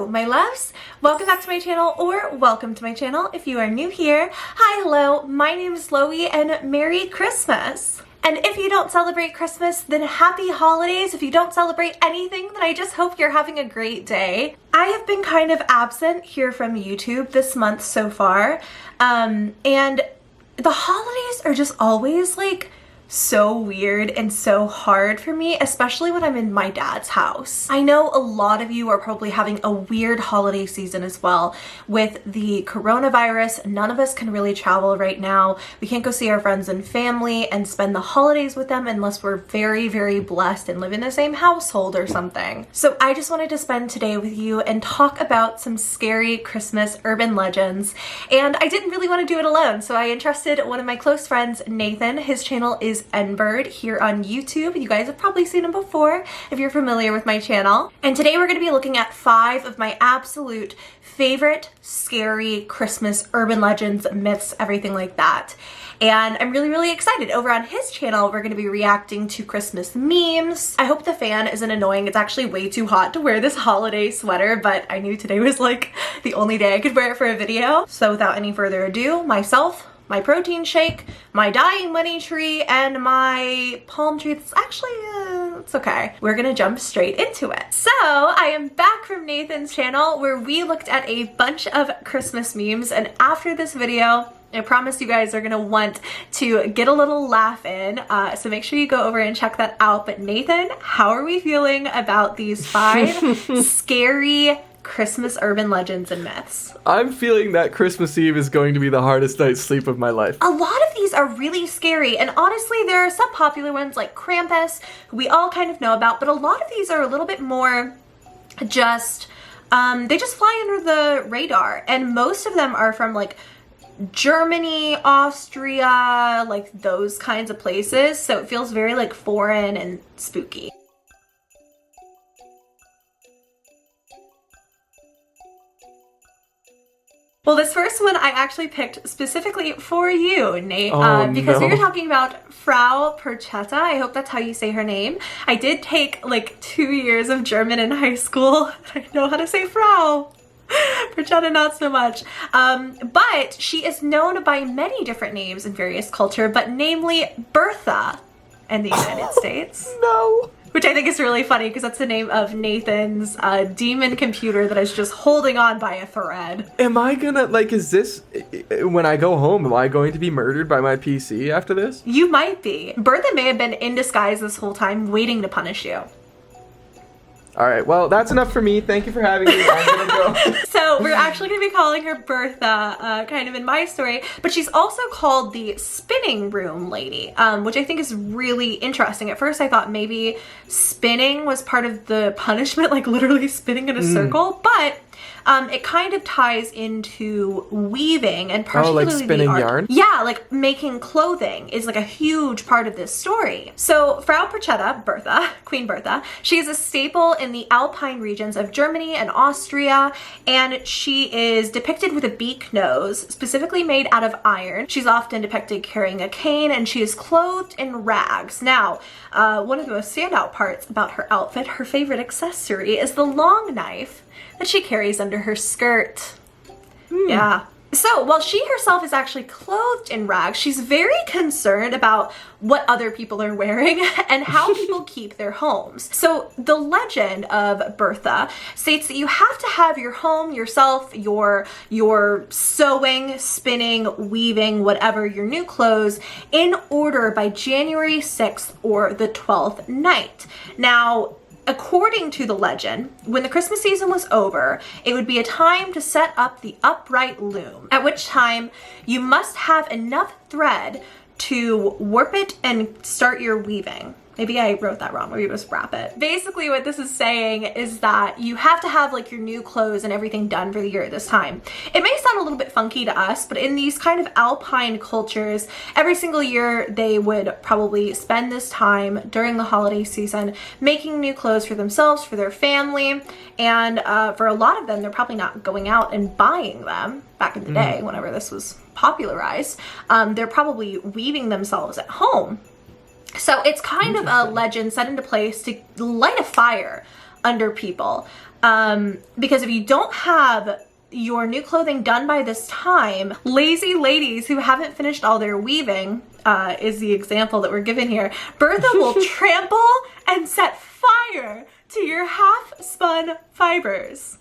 Hello, my loves. Welcome back to my channel, or welcome to my channel if you are new here. Hi, hello, my name is Loey and Merry Christmas. And if you don't celebrate Christmas, then happy holidays. If you don't celebrate anything, then I just hope you're having a great day. I have been kind of absent here from YouTube this month so far. And the holidays are just always like so weird and so hard for me, especially when I'm in my dad's house. I know a lot of you are probably having a weird holiday season as well. With the coronavirus, none of us can really travel right now. We can't go see our friends and family and spend the holidays with them unless we're very, very blessed and live in the same household or something. So I just wanted to spend today with you and talk about some scary Christmas urban legends. And I didn't really want to do it alone, so I entrusted one of my close friends, Nathan. His channel is NBurd here on YouTube. You guys have probably seen him before if you're familiar with my channel. And today we're going to be looking at 5 of my absolute favorite scary Christmas urban legends, myths, everything like that. And I'm really, really excited. Over on his channel, we're going to be reacting to Christmas memes. I hope the fan isn't annoying. It's actually way too hot to wear this holiday sweater, but I knew today was like the only day I could wear it for a video. So without any further ado, myself, my protein shake, my dying money tree, and my palm tree. It's actually, it's okay. We're gonna jump straight into it. So I am back from Nathan's channel where we looked at a bunch of Christmas memes, and after this video, I promise you guys are gonna want to get a little laugh in, so make sure you go over and check that out. But Nathan, how are we feeling about these 5 scary Christmas urban legends and myths? I'm feeling that Christmas Eve is going to be the hardest night's sleep of my life. A lot of these are really scary, and honestly there are some popular ones like Krampus, who we all kind of know about, but a lot of these are a little bit more just, they just fly under the radar, and most of them are from like Germany, Austria, like those kinds of places, so it feels very like foreign and spooky. Well, this first one I actually picked specifically for you, Nate, because we were talking about Frau Perchta. I hope that's how you say her name. I did take like 2 years of German in high school. I know how to say Frau. Perchta, not so much. But she is known by many different names in various culture, but namely Bertha in the United States. No. Which I think is really funny because that's the name of Nathan's demon computer that is just holding on by a thread. Am I gonna, like, is this, when I go home, am I going to be murdered by my PC after this? You might be. Bertha may have been in disguise this whole time, waiting to punish you. Alright, well, that's enough for me. Thank you for having me. I'm gonna go. So we're actually going to be calling her Bertha, kind of in my story, but she's also called the spinning room lady, which I think is really interesting. At first I thought maybe spinning was part of the punishment, like literally spinning in a circle, but it kind of ties into weaving, and particularly like spinning yarn? Yeah, like making clothing is like a huge part of this story. So Frau Perchta, Bertha, Queen Bertha, she is a staple in the Alpine regions of Germany and Austria, and she is depicted with a beak nose, specifically made out of iron. She's often depicted carrying a cane, and she is clothed in rags. Now, one of the most standout parts about her outfit, her favorite accessory, is the long knife that she carries under her skirt. Yeah. So while she herself is actually clothed in rags, she's very concerned about what other people are wearing and how people keep their homes. So the legend of Bertha states that you have to have your home, yourself, your sewing, spinning, weaving, whatever, your new clothes in order by January 6th or the 12th night. Now, according to the legend, when the Christmas season was over, it would be a time to set up the upright loom, at which time you must have enough thread to warp it and start your weaving. Maybe I wrote that wrong, maybe it was wrap it. Basically what this is saying is that you have to have like your new clothes and everything done for the year at this time. It may sound a little bit funky to us, but in these kind of alpine cultures, every single year they would probably spend this time during the holiday season making new clothes for themselves, for their family, and for a lot of them, they're probably not going out and buying them back in the day whenever this was popularized. They're probably weaving themselves at home. So it's kind of a legend set into place to light a fire under people. Because if you don't have your new clothing done by this time, lazy ladies who haven't finished all their weaving, is the example that we're given here, Bertha will trample and set fire to your half-spun fibers.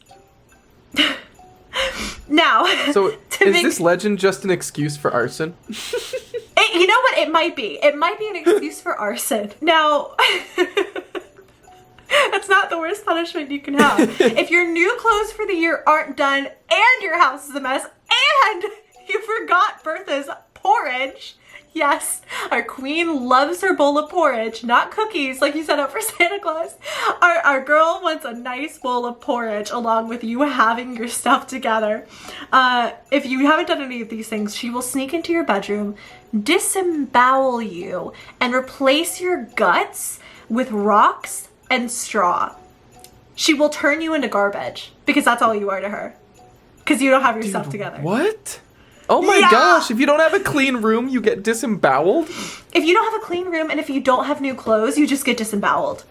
Now, so is this legend just an excuse for arson? You know what? It might be. It might be an excuse for arson. Now, that's not the worst punishment you can have. If your new clothes for the year aren't done and your house is a mess and you forgot Bertha's porridge. Yes, our queen loves her bowl of porridge, not cookies like you set up for Santa Claus. Our girl wants a nice bowl of porridge along with you having your stuff together. If you haven't done any of these things, she will sneak into your bedroom, disembowel you, and replace your guts with rocks and straw. She will turn you into garbage because that's all you are to her. Because you don't have your stuff together. What? Oh my gosh, if you don't have a clean room, you get disemboweled? If you don't have a clean room and if you don't have new clothes, you just get disemboweled.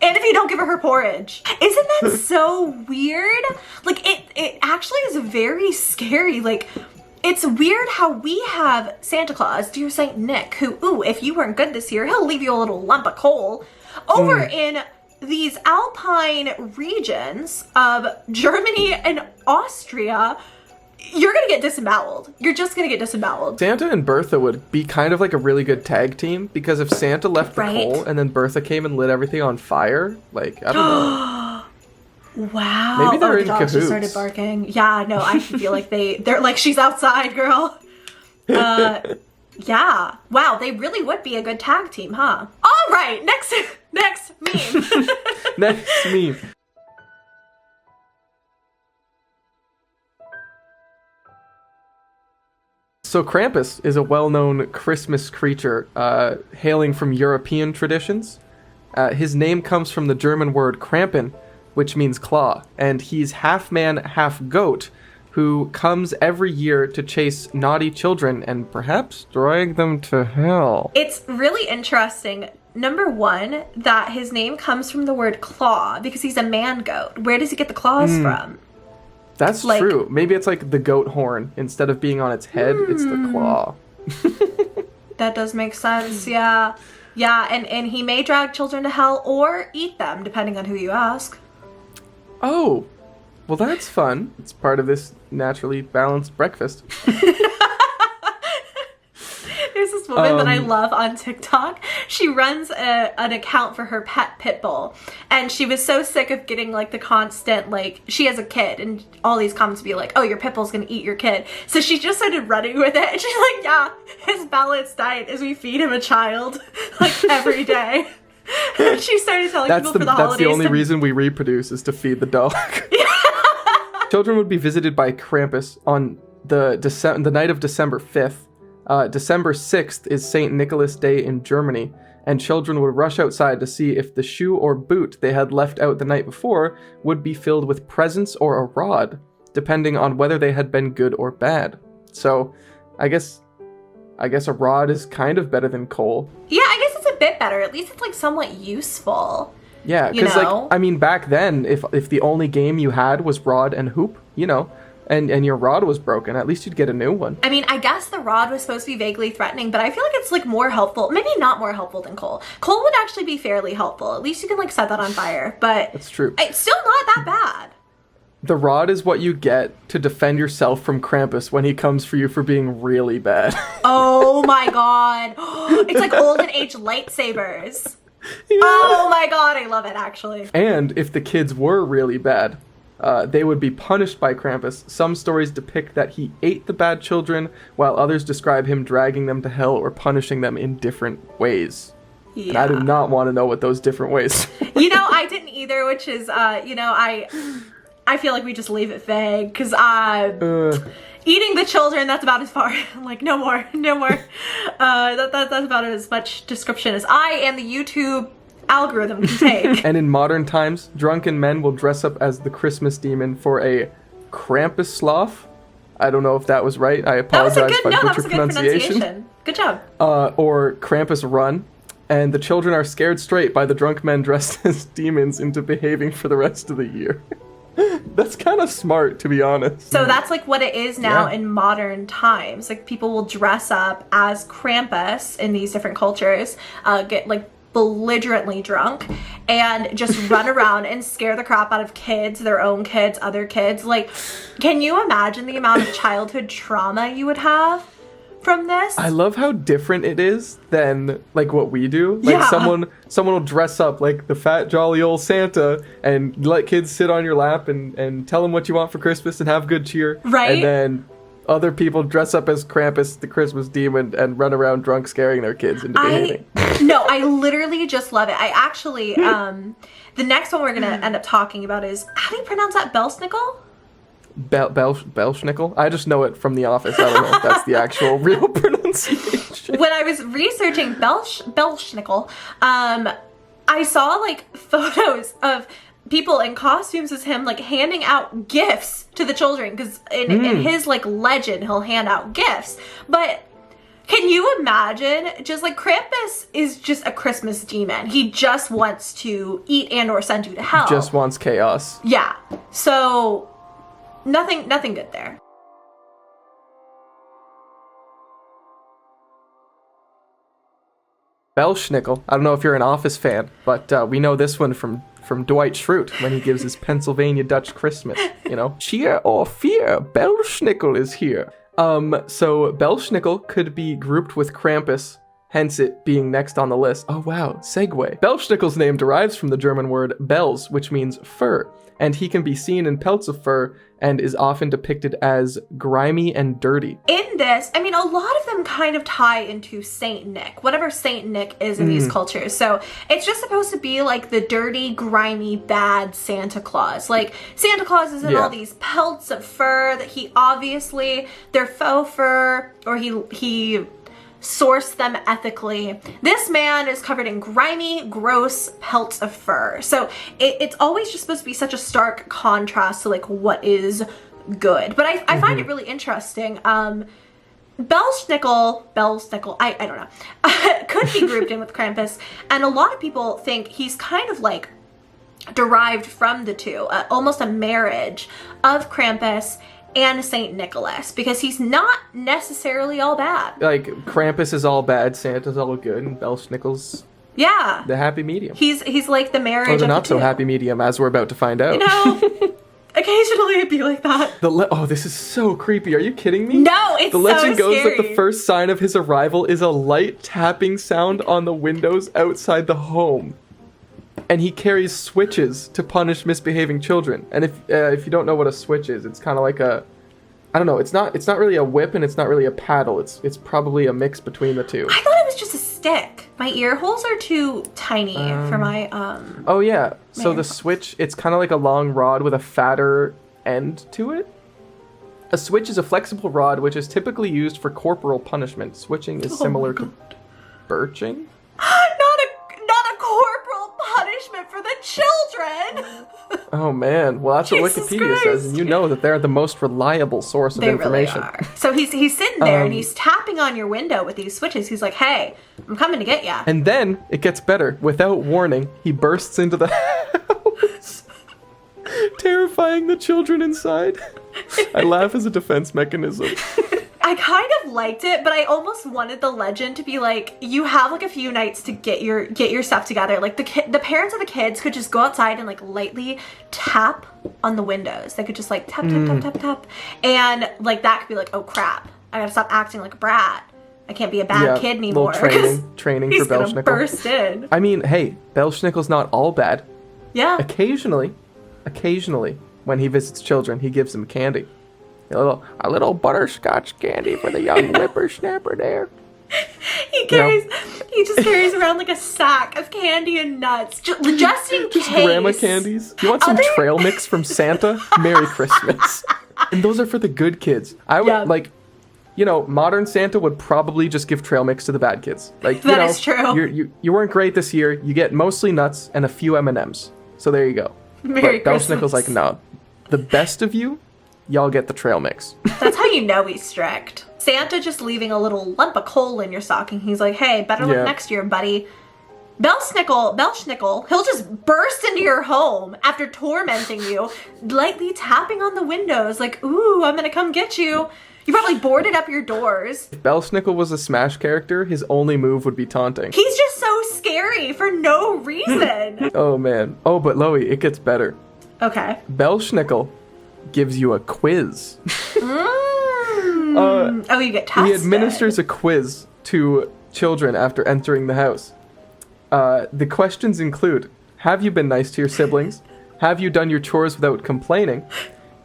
And if you don't give her porridge. Isn't that so weird? Like, it actually is very scary. Like, it's weird how we have Santa Claus, dear Saint Nick, who, ooh, if you weren't good this year, he'll leave you a little lump of coal. Over in these alpine regions of Germany and Austria, you're gonna get disemboweled. You're just gonna get disemboweled. Santa and Bertha would be kind of like a really good tag team, because if Santa left the coal and then Bertha came and lit everything on fire, like, I don't know. Wow. Maybe they're in the dogs cahoots. Just started barking. Yeah, no, I feel like they're like, she's outside, girl. Yeah. Wow, they really would be a good tag team, huh? All right, next meme. Next meme. So Krampus is a well-known Christmas creature hailing from European traditions. His name comes from the German word Krampen, which means claw, and he's half man, half goat, who comes every year to chase naughty children and perhaps drag them to hell. It's really interesting, number one, that his name comes from the word claw, because he's a man goat. Where does he get the claws from? That's true. Maybe it's like the goat horn. Instead of being on its head, it's the claw. That does make sense, yeah. Yeah, and he may drag children to hell or eat them, depending on who you ask. Oh, well that's fun. It's part of this naturally balanced breakfast. There's this woman that I love on TikTok. She runs an account for her pet pit bull. And she was so sick of getting like the constant, like, she has a kid and all these comments would be like, oh, your pit bull's gonna eat your kid. So she just started running with it. And she's like, yeah, his balanced diet is we feed him a child like every day. And she started telling people for the holidays. That's the only reason we reproduce, is to feed the dog. Children would be visited by Krampus on the night of December 5th. December 6th is St. Nicholas Day in Germany, and children would rush outside to see if the shoe or boot they had left out the night before would be filled with presents or a rod, depending on whether they had been good or bad. So, I guess a rod is kind of better than coal. Yeah, I guess it's a bit better. At least it's like somewhat useful. Yeah, because like, I mean, back then, if the only game you had was rod and hoop, you know, and your rod was broken, at least you'd get a new one. I mean, I guess the rod was supposed to be vaguely threatening, but I feel like it's like more helpful. Maybe not more helpful than coal. Coal would actually be fairly helpful. At least you can like set that on fire, but that's true. It's still not that bad. The rod is what you get to defend yourself from Krampus when he comes for you for being really bad. Oh my god. It's like olden age lightsabers. Yeah. Oh my god, I love it actually. And if the kids were really bad, they would be punished by Krampus. Some stories depict that he ate the bad children, while others describe him dragging them to hell or punishing them in different ways. Yeah. And I do not want to know what those different ways are. You know, I didn't either, which is, I feel like we just leave it vague, because eating the children, that's about as far. Like, no more. That's about as much description as I and the YouTube algorithm can take. And in modern times, drunken men will dress up as the Christmas demon for a Krampus sloth. I don't know if that was right. I apologize if I butchered pronunciation. Good job. Or Krampus run. And the children are scared straight by the drunk men dressed as demons into behaving for the rest of the year. That's kind of smart, to be honest. So that's like what it is now Yeah. in modern times. Like people will dress up as Krampus in these different cultures, get like belligerently drunk and just run around and scare the crap out of kids, their own kids, other kids. Like, can you imagine the amount of childhood trauma you would have from this? I love how different it is than like what we do. Like Yeah. someone will dress up like the fat jolly old Santa and let kids sit on your lap and tell them what you want for Christmas and have good cheer. Right? And then other people dress up as Krampus, the Christmas demon, and run around drunk scaring their kids into behaving. No, I literally just love it. I actually, the next one we're going to end up talking about is, how do you pronounce that? Belsnickel? Bellsnickel? I just know it from The Office. I don't know if that's the actual real pronunciation. When I was researching Belsnickel, I saw like photos of people in costumes as him, like handing out gifts to the children, because in his like legend he'll hand out gifts. But can you imagine, just like Krampus is just a Christmas demon. He just wants to eat and or send you to hell. Just wants chaos. Yeah. So nothing good there. Belsnickel. I don't know if you're an Office fan, but we know this one from Dwight Schrute when he gives his Pennsylvania Dutch Christmas. You know, cheer or fear, Belsnickel is here. So Belsnickel could be grouped with Krampus, hence it being next on the list. Oh wow, segue. Belsnickel's name derives from the German word Bels, which means fur, and he can be seen in pelts of fur and is often depicted as grimy and dirty. In this, I mean, a lot of them kind of tie into Saint Nick, whatever Saint Nick is in these cultures. So it's just supposed to be like the dirty, grimy, bad Santa Claus. Like Santa Claus is in all these pelts of fur that he obviously, they're faux fur, or he sourced them ethically. This man is covered in grimy, gross pelts of fur. So it's always just supposed to be such a stark contrast to like what is good. But I find it really interesting. Belsnickel, I don't know, could be grouped in with Krampus. And a lot of people think he's kind of like derived from the two, almost a marriage of Krampus and Saint Nicholas, because he's not necessarily all bad. Like, Krampus is all bad, Santa's all good, and Belsnickel's the happy medium. He's like the marriage Or of the not so two. happy medium, as we're about to find out. You know, occasionally it'd be like that. Oh, this is so creepy. Are you kidding me? No, it's The legend so goes scary. that the first sign of his arrival is a light tapping sound on the windows outside the home. And he carries switches to punish misbehaving children. And if you don't know what a switch is, it's kind of like a, I don't know, it's not really a whip and it's not really a paddle. It's probably a mix between the two. I thought it was just a stick. My ear holes are too tiny for my Oh yeah. So Man. the switch, it's kind of like a long rod with a fatter end to it. A switch is a flexible rod which is typically used for corporal punishment. Switching is similar to birching. not a corporal punishment for the children. Oh man, well that's what Jesus Wikipedia says, and you know that they're the most reliable source of They information. really are. So he's sitting there and he's tapping on your window with these switches. He's like, "Hey, I'm coming to get ya." And then it gets better. Without warning, he bursts into the house, terrifying the children inside. I laugh as a defense mechanism. I kind of liked it, but I almost wanted the legend to be like, you have like a few nights to get your stuff together. Like the parents of the kids could just go outside and like lightly tap on the windows. They could just like tap, tap, tap, tap, tap. And like that could be like, oh crap, I gotta stop acting like a brat. I can't be a bad kid anymore. Little training he's for gonna Belsnickel. burst in. I mean, hey, Belsnickel's not all bad. Yeah. Occasionally, when he visits children, he gives them candy. A little butterscotch candy for the young whippersnapper there. He just carries around like a sack of candy and nuts, just in Just case. grandma candies. You want some trail mix from Santa? Merry Christmas. And those are for the good kids. I would like, modern Santa would probably just give trail mix to the bad kids. Like, That is true. You weren't great this year. You get mostly nuts and a few M&Ms. So there you go. Merry but Christmas. Belsnickel's like, no, the best of you, y'all get the trail mix. That's how you know he's strict. Santa just leaving a little lump of coal in your stocking. He's like, hey, better look next year, buddy. Belsnickel, he'll just burst into your home after tormenting you, lightly tapping on the windows like, ooh, I'm gonna come get you. You probably boarded up your doors. If Belsnickel was a Smash character, his only move would be taunting. He's just so scary for no reason. Oh, man. Oh, but Loey, it gets better. Okay. Belsnickel gives you a quiz. Oh, you get tested. He administers a quiz to children after entering the house. The questions include, have you been nice to your siblings? Have you done your chores without complaining?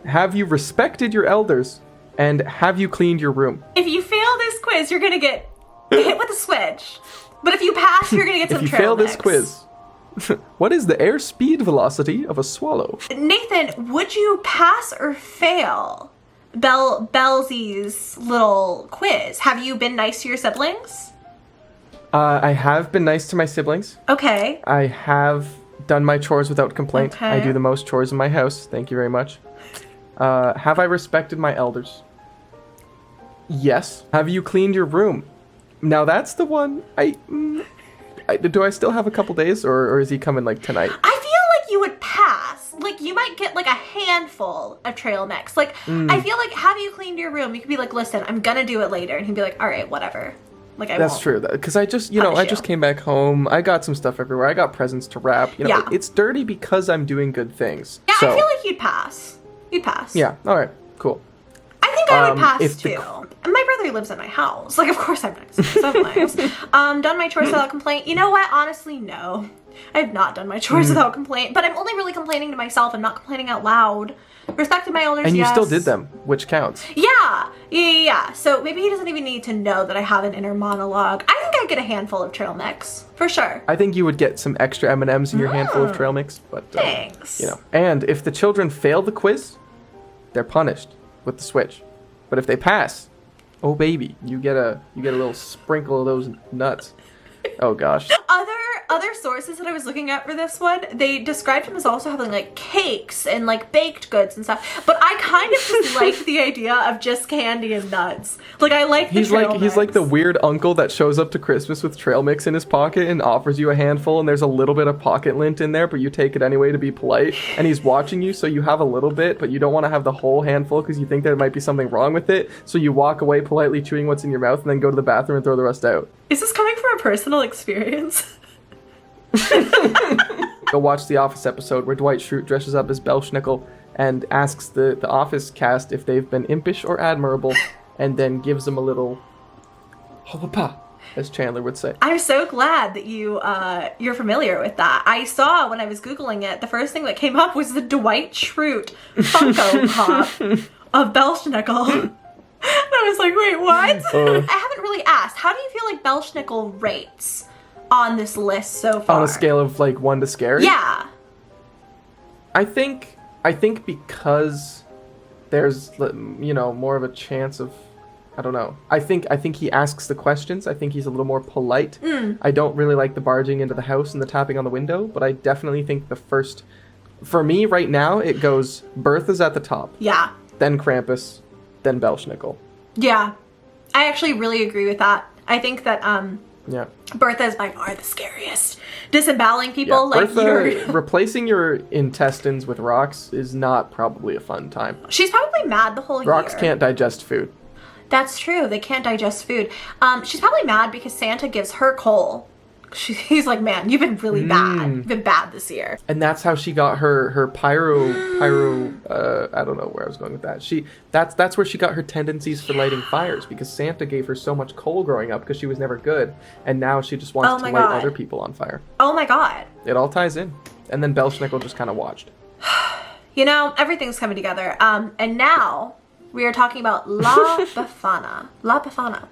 Have you respected your elders? And have you cleaned your room? If you fail this quiz, you're gonna get hit with a switch. But if you pass, you're gonna get some If you trail fail mix. this quiz, what is the airspeed velocity of a swallow? Nathan, would you pass or fail Bellsy's little quiz? Have you been nice to your siblings? I have been nice to my siblings. Okay. I have done my chores without complaint. Okay. I do the most chores in my house. Thank you very much. Have I respected my elders? Yes. Have you cleaned your room? Now that's the one. Do I still have a couple days, or is he coming like tonight? I feel like you would pass. Like you might get like a handful of trail mix. Like I feel like, have you cleaned your room? You could be like, listen, I'm gonna do it later, and he'd be like, all right, whatever. Like I That's won't. true. Because I just, I just came back home. I got some stuff everywhere. I got presents to wrap. Yeah. It's dirty because I'm doing good things. Yeah, So, I feel like you'd pass. You'd pass. yeah. All right. Cool. I think I would pass if too. the- My brother lives in my house. Like, of course I'm nice to my siblings. Done my chores without complaint. You know what? Honestly, no. I have not done my chores without complaint, but I'm only really complaining to myself. I'm not complaining out loud. Respected my elders, And you yes. still did them, which counts. Yeah. So maybe he doesn't even need to know that I have an inner monologue. I think I'd get a handful of trail mix. For sure. I think you would get some extra M&Ms in your handful of trail mix, but Thanks. And if the children fail the quiz, they're punished with the switch. But if they pass, oh baby, you get a little sprinkle of those nuts. Oh gosh. Other sources that I was looking at for this one, they described him as also having like cakes and like baked goods and stuff. But I kind of just like the idea of just candy and nuts. Like I like the trail He's like the weird uncle that shows up to Christmas with trail mix in his pocket and offers you a handful, and there's a little bit of pocket lint in there, but you take it anyway to be polite. And he's watching you, so you have a little bit, but you don't want to have the whole handful because you think there might be something wrong with it. So you walk away politely chewing what's in your mouth and then go to the bathroom and throw the rest out. Is this coming from a personal experience? Go watch the Office episode where Dwight Schrute dresses up as Belsnickel and asks the Office cast if they've been impish or admirable, and then gives them a little "Hopapa," as Chandler would say. I'm so glad that you're familiar with that. I saw when I was Googling it, the first thing that came up was the Dwight Schrute Funko Pop of Belsnickel. And I was like, wait, what? I haven't really asked. How do you feel like Belsnickel rates on this list so far? On a scale of like 1 to scary? Yeah. I think because there's more of a chance of, I don't know. I think he asks the questions. I think he's a little more polite. I don't really like the barging into the house and the tapping on the window, but I definitely think the first, for me right now, it goes Bertha's at the top. Yeah. Then Krampus, then Belsnickel. Yeah. I actually really agree with that. I think that Yeah. Bertha is by far the scariest. Disemboweling people like Bertha, replacing your intestines with rocks is not probably a fun time. She's probably mad the whole year. Rocks can't digest food. That's true. They can't digest food. She's probably mad because Santa gives her coal. He's like, man, you've been really bad. You've been bad this year. And that's how she got her pyro, I don't know where I was going with that. That's where she got her tendencies for lighting fires, because Santa gave her so much coal growing up because she was never good. And now she just wants to light other people on fire. Oh my god. It all ties in. And then Belsnickel just kind of watched. Everything's coming together. And now we are talking about La Befana. La Befana.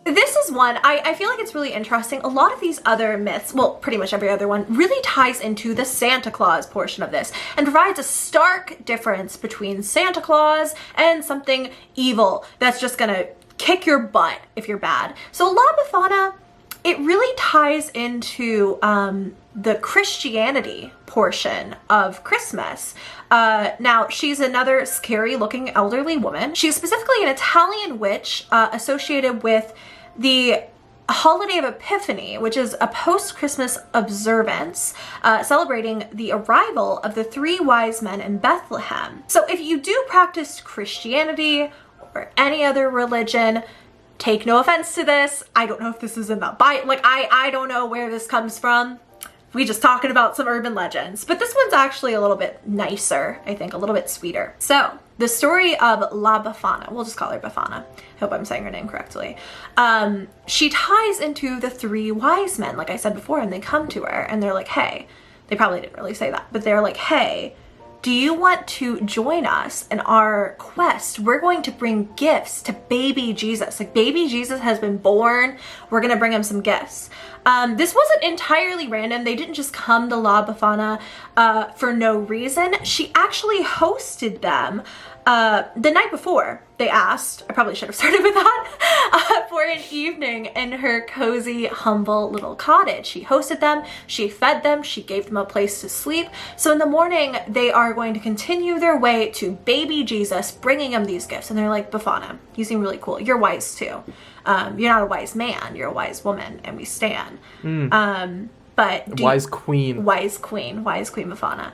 This is one, I feel like it's really interesting. A lot of these other myths, well, pretty much every other one, really ties into the Santa Claus portion of this and provides a stark difference between Santa Claus and something evil that's just gonna kick your butt if you're bad. So La Befana it really ties into the Christianity portion of Christmas. Now, she's another scary looking elderly woman. She's specifically an Italian witch associated with the holiday of Epiphany, which is a post-Christmas observance celebrating the arrival of the 3 wise men in Bethlehem. So if you do practice Christianity or any other religion, take no offense to this. I don't know if this is in the Bible. Like, I don't know where this comes from. We just talking about some urban legends, but this one's actually a little bit nicer, I think, a little bit sweeter. So the story of La Befana, we'll just call her Befana. I hope I'm saying her name correctly. She ties into the 3 wise men, like I said before, and they come to her and they're like, hey, they probably didn't really say that, but they're like, hey, do you want to join us in our quest? We're going to bring gifts to baby Jesus. Like, baby Jesus has been born. We're going to bring him some gifts. This wasn't entirely random. They didn't just come to La Befana for no reason. She actually hosted them the night before. They asked, I probably should have started with that, for an evening in her cozy, humble little cottage. She hosted them, she fed them, she gave them a place to sleep. So in the morning, they are going to continue their way to baby Jesus, bringing him these gifts. And they're like, Befana, you seem really cool. You're wise too. You're not a wise man, you're a wise woman, and we stan. But wise queen Befana.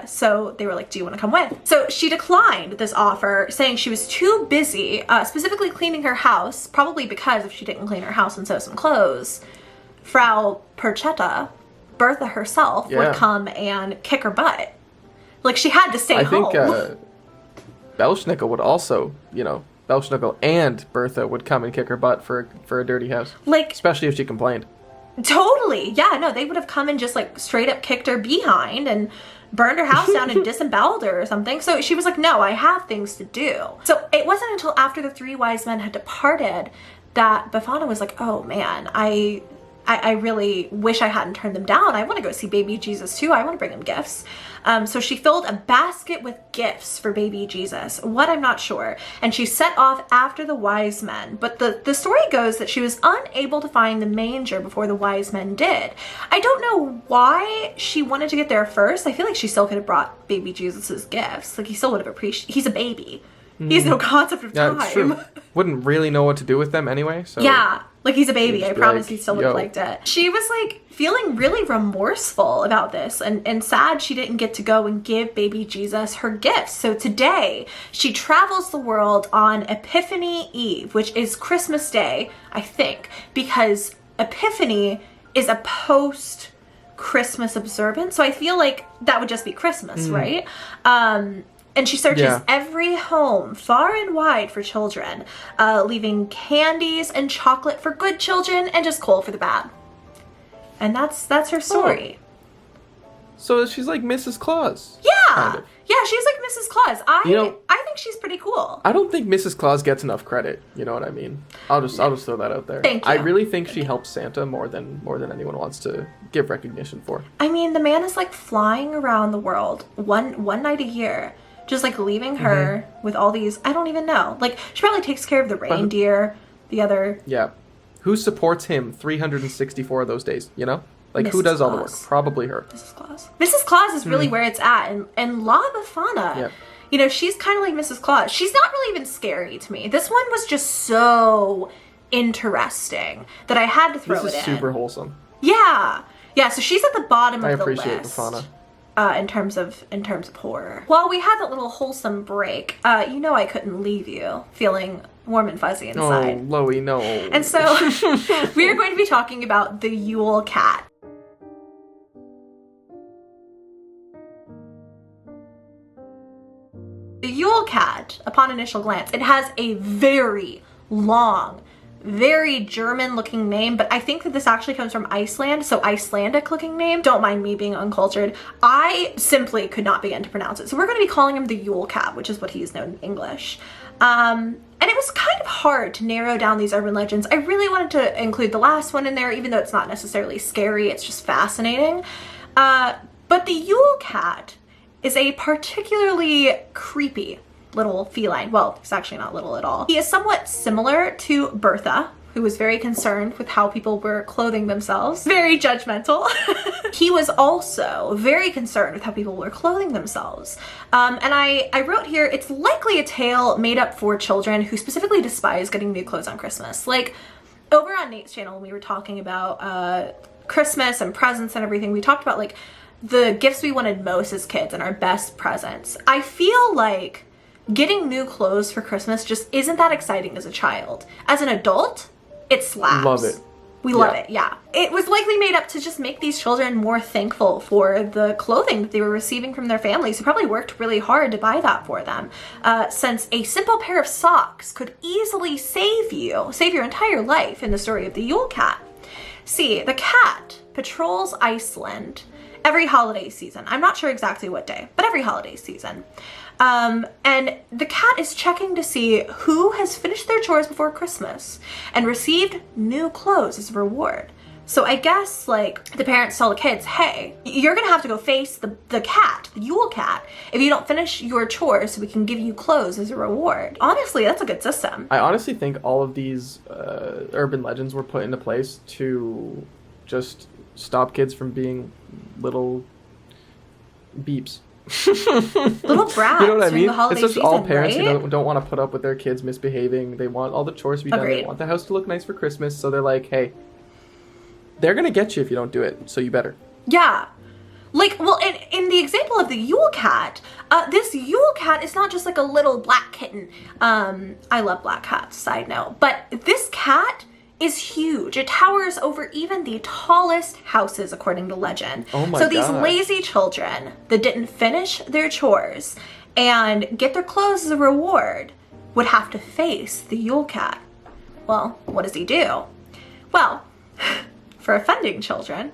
So they were like, do you want to come with? So she declined this offer, saying she was too busy, specifically cleaning her house, probably because if she didn't clean her house and sew some clothes, Frau Perchta, Bertha herself, would come and kick her butt. Like, she had to stay home. I think Bellsnickel would also, Belsnickel and Bertha would come and kick her butt for a dirty house. Like, especially if she complained. Totally. Yeah, no, they would have come and just like straight up kicked her behind and burned her house down and disemboweled her or something. So she was like, no, I have things to do. So it wasn't until after the 3 wise men had departed that Befana was like, oh man, I really wish I hadn't turned them down. I want to go see baby Jesus too. I want to bring him gifts. So she filled a basket with gifts for baby Jesus. What, I'm not sure. And she set off after the wise men. But the story goes that she was unable to find the manger before the wise men did. I don't know why she wanted to get there first. I feel like she still could have brought baby Jesus's gifts. Like, he still would have appreciated. He's a baby. He has no concept of time. It's true. Wouldn't really know what to do with them anyway. So yeah. Like, he's a baby. I promise he still would have liked it. She was like feeling really remorseful about this and sad she didn't get to go and give baby Jesus her gifts. So today she travels the world on Epiphany Eve, which is Christmas Day, I think, because Epiphany is a post-Christmas observance. So I feel like that would just be Christmas, right? And she searches every home, far and wide, for children, leaving candies and chocolate for good children and just coal for the bad. And that's her story. Oh. So she's like Mrs. Claus. Yeah. Kind of. Yeah, she's like Mrs. Claus. I think she's pretty cool. I don't think Mrs. Claus gets enough credit. You know what I mean? I'll just throw that out there. Thank you. I really think she helps Santa more than anyone wants to give recognition for. I mean, the man is like flying around the world one night a year. Just like leaving her with all these, I don't even know. Like, she probably takes care of the reindeer, the other. Yeah. Who supports him 364 of those days, you know? Like, Mrs. who does all the Claus. work? Probably her. Mrs. Claus. Mrs. Claus is really where it's at. And La Befana, she's kind of like Mrs. Claus. She's not really even scary to me. This one was just so interesting that I had to throw it in. This is super wholesome. Yeah. Yeah, so she's at the bottom of the list. I appreciate Befana. In terms of horror. While we had that little wholesome break, I couldn't leave you feeling warm and fuzzy inside. Oh, Loey, no. And so we are going to be talking about the Yule Cat. The Yule Cat, upon initial glance, it has a very long, very German-looking name, but I think that this actually comes from Iceland, so Icelandic-looking name. Don't mind me being uncultured. I simply could not begin to pronounce it. So we're going to be calling him the Yule Cat, which is what he is known in English. And it was kind of hard to narrow down these urban legends. I really wanted to include the last one in there, even though it's not necessarily scary, it's just fascinating. But the Yule Cat is a particularly creepy little feline. Well, he's actually not little at all. He is somewhat similar to Bertha, who was very concerned with how people were clothing themselves. Very judgmental. He was also very concerned with how people were clothing themselves. And I wrote here, it's likely a tale made up for children who specifically despise getting new clothes on Christmas. Like, over on Nate's channel, when we were talking about Christmas and presents and everything, we talked about like the gifts we wanted most as kids and our best presents. I feel like getting new clothes for Christmas just isn't that exciting as a child. As an adult, it slaps. Love it. We love it, yeah. It was likely made up to just make these children more thankful for the clothing that they were receiving from their families, who probably worked really hard to buy that for them. Since a simple pair of socks could easily save your entire life in the story of the Yule Cat. See, the cat patrols Iceland every holiday season. I'm not sure exactly what day, but every holiday season. And the cat is checking to see who has finished their chores before Christmas and received new clothes as a reward. So I guess like the parents tell the kids, hey, you're gonna have to go face the cat, the Yule Cat, if you don't finish your chores so we can give you clothes as a reward. Honestly, that's a good system. I honestly think all of these urban legends were put into place to just stop kids from being little beeps. Little brats. You know what I mean? It's just all parents right? who don't want to put up with their kids misbehaving. They want all the chores to be done. Agreed. They want the house to look nice for Christmas. So they're like, hey, they're going to get you if you don't do it. So you better. Yeah. Like, well, in the example of the Yule Cat, this Yule Cat is not just like a little black kitten. I love black cats, side note. But this cat is huge. It towers over even the tallest houses, according to legend. Oh my So these God. lazy children that didn't finish their chores and get their clothes as a reward would have to face the Yule Cat. Well, what does he do? Well, for offending children,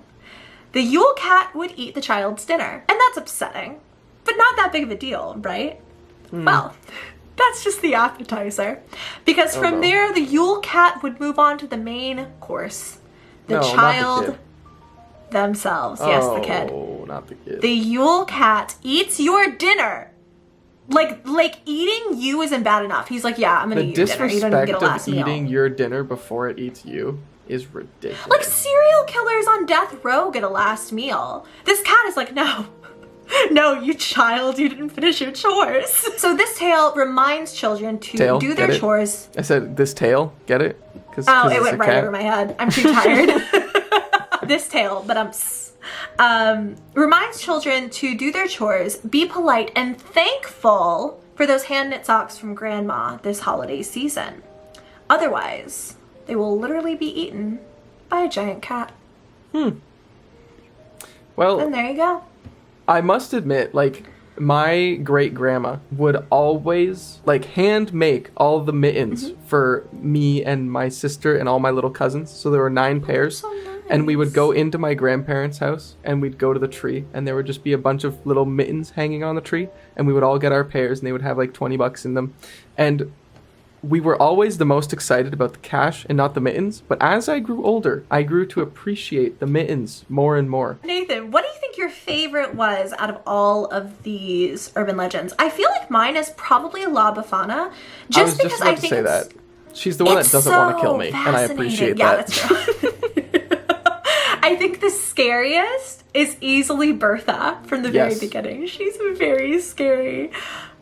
the Yule Cat would eat the child's dinner. And that's upsetting, but not that big of a deal, right? Well, that's just the appetizer. Because from there, the Yule Cat would move on to the main course. The No, not the child kid. themselves. Yes, the kid. Oh, not the kid. The Yule Cat eats your dinner. Like eating you isn't bad enough. He's like, yeah, I'm gonna The eat your dinner. You don't even disrespect get a last of eating meal. your dinner before it eats you is ridiculous. Like serial killers on death row get a last meal. This cat is like, no. No, you child, you didn't finish your chores. So this tale reminds children to Tail, do their get it? chores. I said this tail, get it? Cause, Oh, 'cause it it's went a right cat. over my head. I'm too tired. This tale, but reminds children to do their chores, be polite, and thankful for those hand-knit socks from Grandma this holiday season. Otherwise, they will literally be eaten by a giant cat. Well, And there you go. I must admit, like, my great grandma would always, like, hand make all the mittens for me and my sister and all my little cousins. So there were 9 pairs. So nice. And we would go into my grandparents' house and we'd go to the tree and there would just be a bunch of little mittens hanging on the tree. And we would all get our pairs and they would have like $20 in them. And we were always the most excited about the cash and not the mittens. But as I grew older, I grew to appreciate the mittens more and more. Nathan, what do you think your favorite was out of all of these urban legends? I feel like mine is probably La Befana, I was just because just about I to think say it's, that. She's the one that it's doesn't want to so kill me, and I appreciate fascinating. Yeah, that. that's true. I think the scariest is easily Bertha from the very Yes. beginning. She's very scary.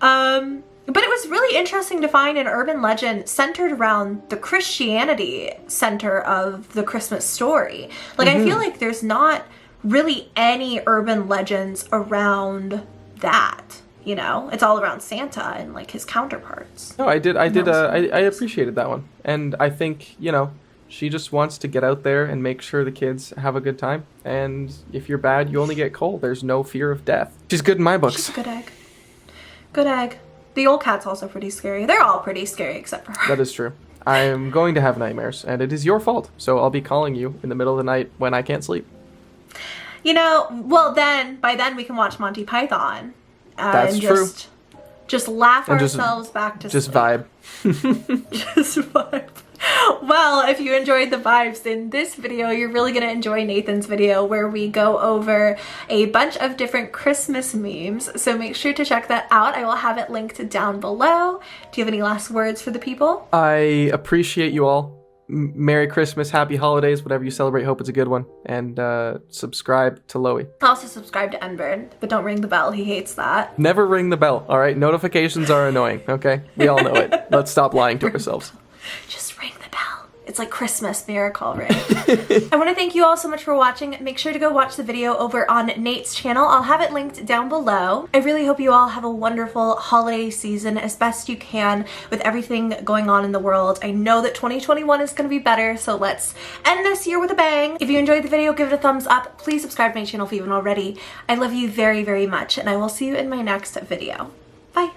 But it was really interesting to find an urban legend centered around the Christianity center of the Christmas story. Like, I feel like there's not really any urban legends around that. You know, it's all around Santa and like his counterparts. No, I appreciated that one. And I think, you know, she just wants to get out there and make sure the kids have a good time. And if you're bad, you only get cold. There's no fear of death. She's good in my books. She's a good egg. Good egg. The old cat's also pretty scary. They're all pretty scary except for her. That is true. I'm going to have nightmares, and it is your fault. So I'll be calling you in the middle of the night when I can't sleep. You know, well by then we can watch Monty Python. That's and true. Just laugh And just- ourselves back to Just sleep. vibe. Just vibe. Well, if you enjoyed the vibes in this video, you're really going to enjoy Nathan's video where we go over a bunch of different Christmas memes. So make sure to check that out. I will have it linked down below. Do you have any last words for the people? I appreciate you all. Merry Christmas, Happy Holidays, whatever you celebrate. Hope it's a good one. And subscribe to Loey. Also subscribe to NBurd, but don't ring the bell. He hates that. Never ring the bell, all right? Notifications are annoying, okay? We all know it. Let's stop lying to ourselves. Just ring the bell. It's like Christmas miracle, right? I want to thank you all so much for watching. Make sure to go watch the video over on Nate's channel. I'll have it linked down below. I really hope you all have a wonderful holiday season as best you can with everything going on in the world. I know that 2021 is going to be better, so let's end this year with a bang. If you enjoyed the video, give it a thumbs up. Please subscribe to my channel if you haven't already. I love you very, very much, and I will see you in my next video. Bye.